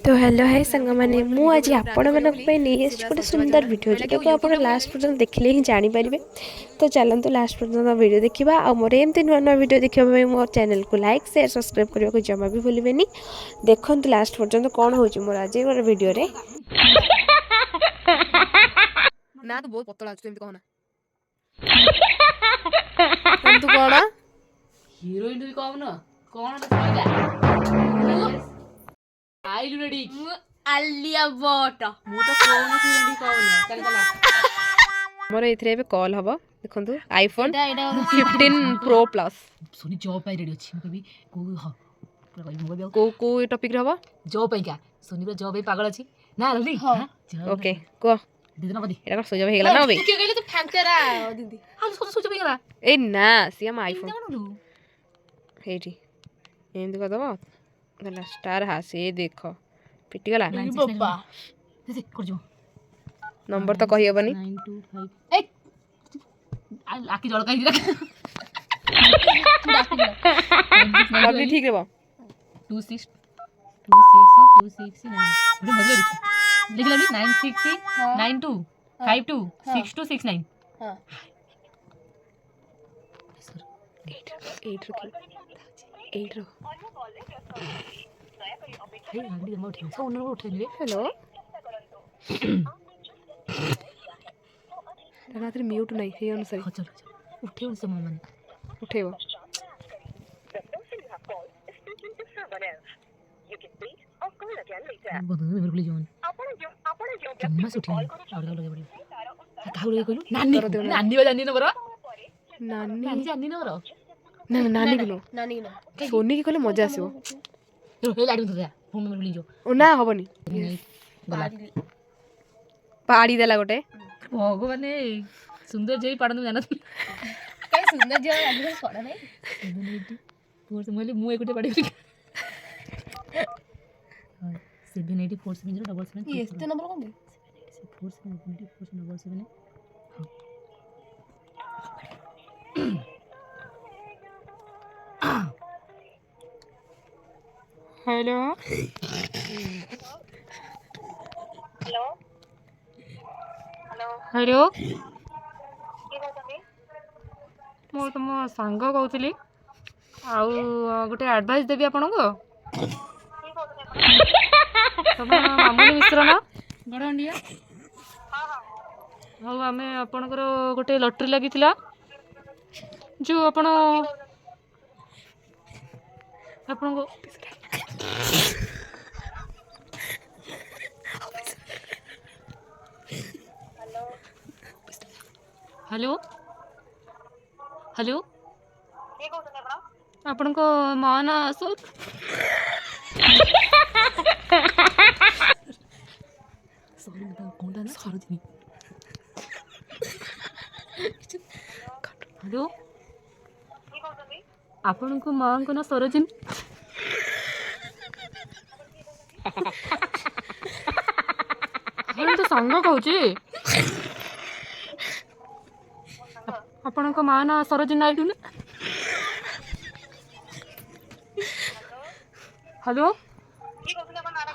तो हेलो है सांग मैंने मुझे आपण मानक नहीं गोटे सुंदर वीडियो जोटा को आप लास्ट पर्यटन देखले ही जानीपारे। तो चलते लास्ट पर्यटन वीडियो देखा आ मोर एमती नुआ नुआ वीडियो देखा मोर चैनल को लाइक शेयर सब्सक्राइब करने को जमा भी भूलें। देखो लास्ट पर्यटन कौन हो मोर आज गोटे वीडियो रे ना तो बहुत पतला तू एमती कहना तू कौन हीरोइन भी कहू न कौन आइलु रेडी आलिया बट मु तो कोन हीरोइन कहू न चल चला मोर एथरे बे कॉल हबो देखंतु आईफोन 15 प्रो प्लस सोनी जॉब पाई रेडी अछि कभी को ह को को टॉपिक रे हबो जॉब पाई का सोनी रे जॉब पाई पागल अछि ना रली हां ओके को दिदना बदी एटा सुजो हे गेला ना बे के कहले तू फांकेरा दीदी हां सो सोच गेला ए ना सीएम आईफोन हेठी एंद को दबो गला स्टार हासे देखो पिटी गला बाबा दे कर जो नंबर तो कहि हबनी 925 ए आकी जळ कहि रख बाबली ठीक रे बा 26 266 बड़े मजे लिख ले 966 92 52 6269 हां 8 रो हे आंटी हम उठे सो उन्होंने उठे रे हेलो रात्रि म्यूट नहीं है अनुसार चल चल उठे उनसे मन उठेबो बदन में भूली जोन जम्मा से उठे और लगे बड़ी काहू लगे कहलु नानी नानी बा जानी नंबर नानी नानी जानी नंबर ना नानी किलो नानी ना सोनी की कहले मजा आसीबो हे लाडी तो जा फोन में भूली जो ओ ना हबनी पाड़ी देला गोटे भगवान सुंदर जई पाडन जाना कई सुंदर जे आदमी पड़ा नहीं फोर से मोले मु एकोटे पाडी 7847077 ये este नंबर कौन दे 4777 हेलो हेलो मो तुम सांग कहूली आउ गोटे एडवाइस देवी आपण को तुम मामूली मिश्र ना गड़ंडिया हाँ आम आपणकर गोटे लटरी लगी जो आपण को हेलो हेलो आपण को मां ना अशोक सॉरी बता कोंडा ना सरोजिनी हेलो आपण को मां को ना सरोजिनी हम तो सांग कहूँ आपण को मां ना सरोजिनी नायडू ना हेलो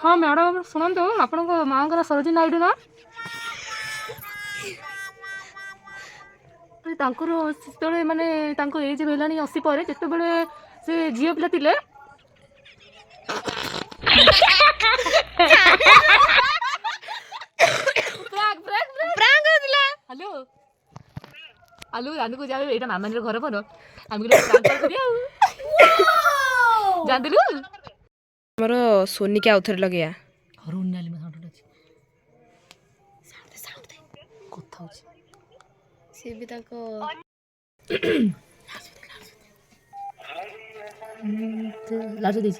हाँ मैडम शुणु आपण को माँ का सरोजिनी नायडू ना से माने एज होलानी 80 पर जिते बड़े से झील पिला थिले हेलो हेलो रानू को जावे एटा मामा घर फोन आम प्रांक करिया जानदिलु हमरो सोनी के आउथर लगेया हरुन नाली में साउंड अछि साउंड दे कथा अछि से भी ताको लाजो दे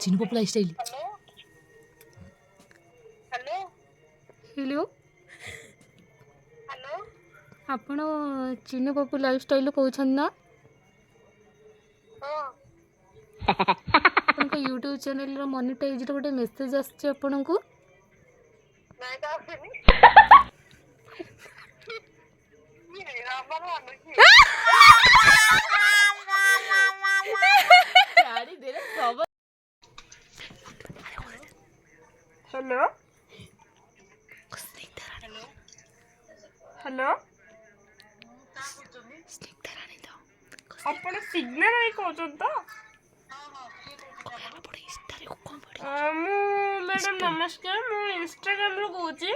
चिनु पपुला स्टाइल हेलो आपण चिनु पप्पू लाइफस्टाइल कहछन ना आपन यूट्यूब चैनल रो मोनेटाइज रो गोटे मेसेज आछे आपन को नहीं तो आसेनी ଆପଣ ସିଗ୍ନାଲ ଭାଇ କହୁଛନ୍ତି ତ? ମୁଁ ମ୍ୟାଡ଼ାମ ନମସ୍କାର, ମୁଁ ଇନଷ୍ଟାଗ୍ରାମରୁ କହୁଛି।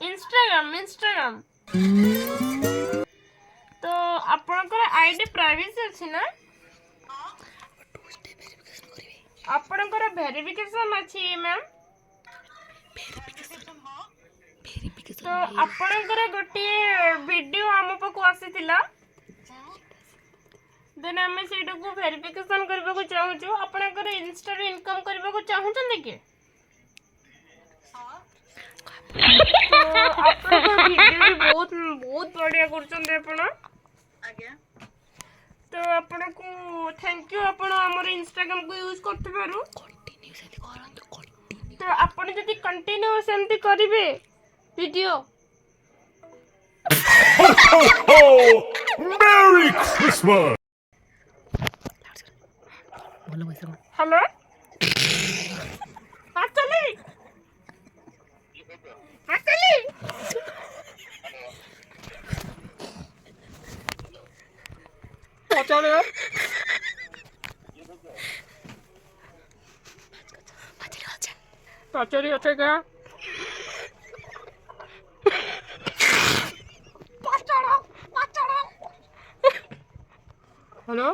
ଇନଷ୍ଟାଗ୍ରାମ ତ ଆପଣଙ୍କର ଆଇଡି ପ୍ରାଇଭେସି ଅଛି ନା? ଆପଣଙ୍କର ଭେରିଫିକେସନ ଅଛି ମ୍ୟାମ୍? ତ ଆପଣଙ୍କର ଗୋଟିଏ ଭିଡିଓ ଆମ ପାଖକୁ ଆସିଥିଲା, ଦେନ୍ ଆମେ ସେଇଟାକୁ ଭେରିଫିକେସନ କରିବାକୁ ଚାହୁଁଛୁ। ଆପଣଙ୍କର ଇନଷ୍ଟାରୁ ଇନକମ୍ କରିବାକୁ ଚାହୁଁଛନ୍ତି କି? ତ ଆପଣଙ୍କ ଭିଡିଓ ବି ବହୁତ ବଢିଆ କରୁଛନ୍ତି ଆପଣ। ଆଜ୍ଞା। ତ ଆପଣଙ୍କୁ ଥ୍ୟାଙ୍କ ୟୁ, ଆପଣ ଆମର ଇନଷ୍ଟାଗ୍ରାମକୁ ୟୁଜ୍ କରୁଥିବାରୁ। ତ ଆପଣ ଯଦି କଣ୍ଟିନ୍ୟୁ ସେମିତି କରିବେ ଭିଡିଓ। Merry Christmas! ହ୍ୟାଲୋ ଆଚଲି पचड़ी अच्छे क्या हेलो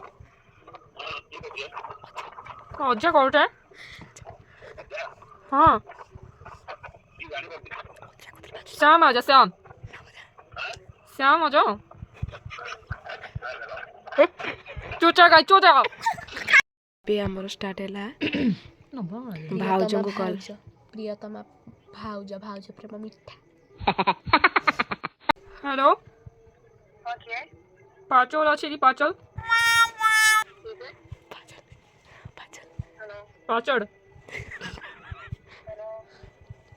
अजा कौटे हाँ श्याम आजा श्याम आजा चोचा गाई चोचा पे हमर स्टार्ट हैला भाउज को कॉल प्रियतमा भाउज प्रेम मिठा। हेलो पाचल अच्छे कि पाचल पाचड़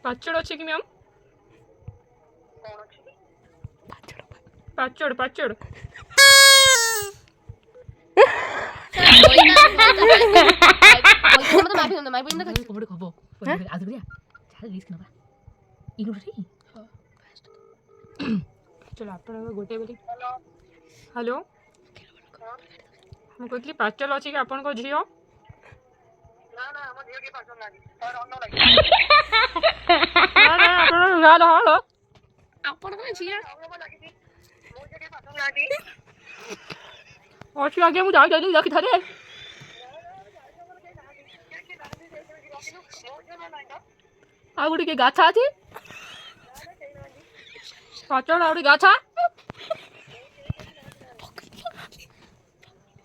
पाचड़ अच्छे कि मैम पाचड़ पाचड़ चलो आप गोटे बोली हेलो ମୁଁ କହିଥିଲି ପାଚଲ ଅଛି କି ଆପଣଙ୍କ ଝିଅ? ନା ନା ଆମ ଝିଅ କି ପାଚଲ ନାହିଁ ତାର ଅନ୍ନ ଲାଗି ନା ନା ଆପଣ ଗାଲ ହଳ ଆପଣଙ୍କ ଝିଅ ଅନ୍ନ ଲାଗିଛି ମୋ ଝିଅ କି ପାଚଲ ନାହିଁ ଅଛି ଆଜ୍ଞା ମୁଁ ଯାଇ ଯାଇଲି ଦେଖି ଥରେ ଆଉ ଗୋଟେ କି ଗାଛା ଅଛି ପାଚଲ ଆଉ ଗୋଟେ ଗାଛା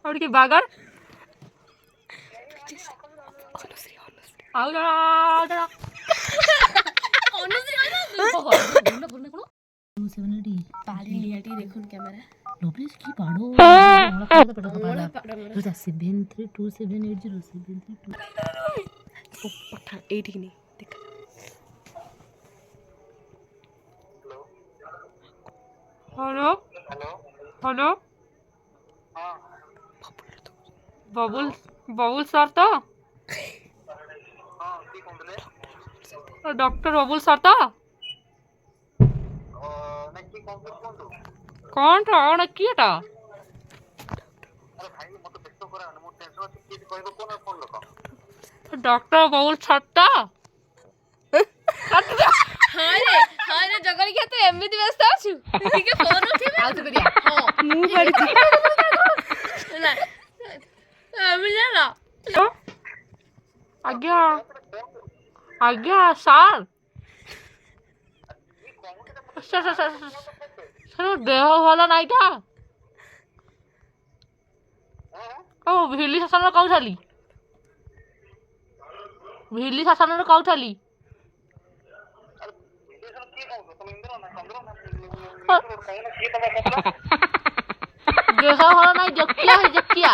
और के बागर आओ जरा जरा पाड़ी लियाटी देखुन कैमरा लोब्रिस की पाड़ो 73278073 पठा एठी नहीं देख हेलो हेलो हां बबुल बबुल सर तो हां की कोंदले डॉक्टर बबुल सर तो नक्की कौन था नक्कीटा अरे भाई मत व्यस्त करा मो टेंशन अछि की कहबो कोन फोन लगा डॉक्टर बबुल सर तो हां रे जगल के तू एमिति व्यस्त आछु ठीक है फोन उठिबे आउ तो करिया हां मुंह पड़ी ना मिला आज्ञा आज्ञा सर सर देह भल नाईटा ओ भिली शासन कहली भिली शासन कहली देह भल नाई जकिया है जकिया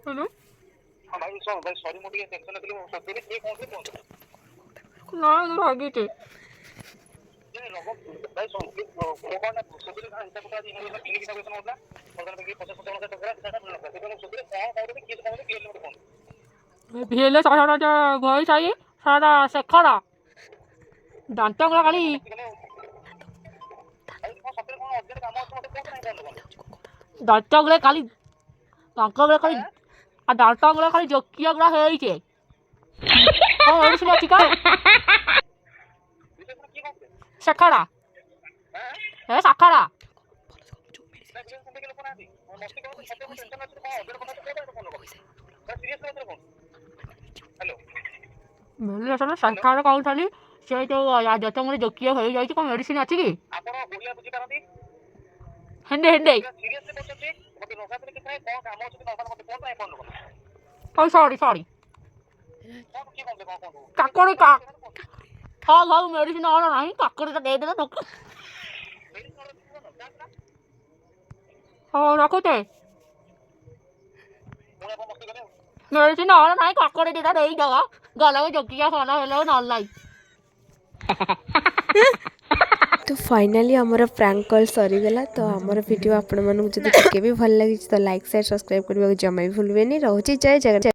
हेलो हां भाई सुन भाई सॉरी मोटी टेंशन नथली मो सतेरे के कोन से कोन ना भागी थे ଭିଲେ ସାରା ଭଇ ସାଇ ସାରା ଶେଖର ଦାନ୍ତଗୁଡ଼ା ଖାଲି ଦାନ୍ତଗୁଡ଼ା ଖାଲି ତାଙ୍କଗୁଡ଼ା ଖାଲି ଦାନ୍ତଗୁଡ଼ା ଖାଲି ଜୋକିଆ ଗୁଡ଼ା ହେଇଛେ କ'ଣ ମେଡ଼ିସିନ ଅଛି କା ଶେଖରା ଏ ଶାଖରା ଶେଖର କହୁଥିଲି ସେ ଯୋଉ ଜତ ମୋର ଜୋକିଆ ହେଇଯାଇଛି କ'ଣ ମେଡ଼ିସିନ ଅଛି କି ହେଣ୍ଡେ ହେଣ୍ଡେ ହଉ ସରି ସରି କାକଡ଼ି ହଉ ହଉ ମେଡ଼ିସିନ ଅର୍ଡ଼ର ନାହିଁ କାକଡ଼ିଟା ଦେଇଦେବେ ଲୋକ ହଉ ରଖୁଛେ ମେଡ଼ିସିନ ଅର୍ଡ଼ର ନାହିଁ କାକଡ଼ି ଦୁଇଟା ଦେଇଦେବା ଗଲାକୁ ଜୋକିଆ ଭଲ ହେଲେ ନହେଲେ ନାହିଁ तो फाइनाली आमर प्रैंक कॉल सरीगला तो आमर वीडियो आपण मानक जब टिके भी भल लगी तो लाइक शेयर सब्सक्राइब करने जमा भी भूलबेनी रोचे जय जगन्नाथ।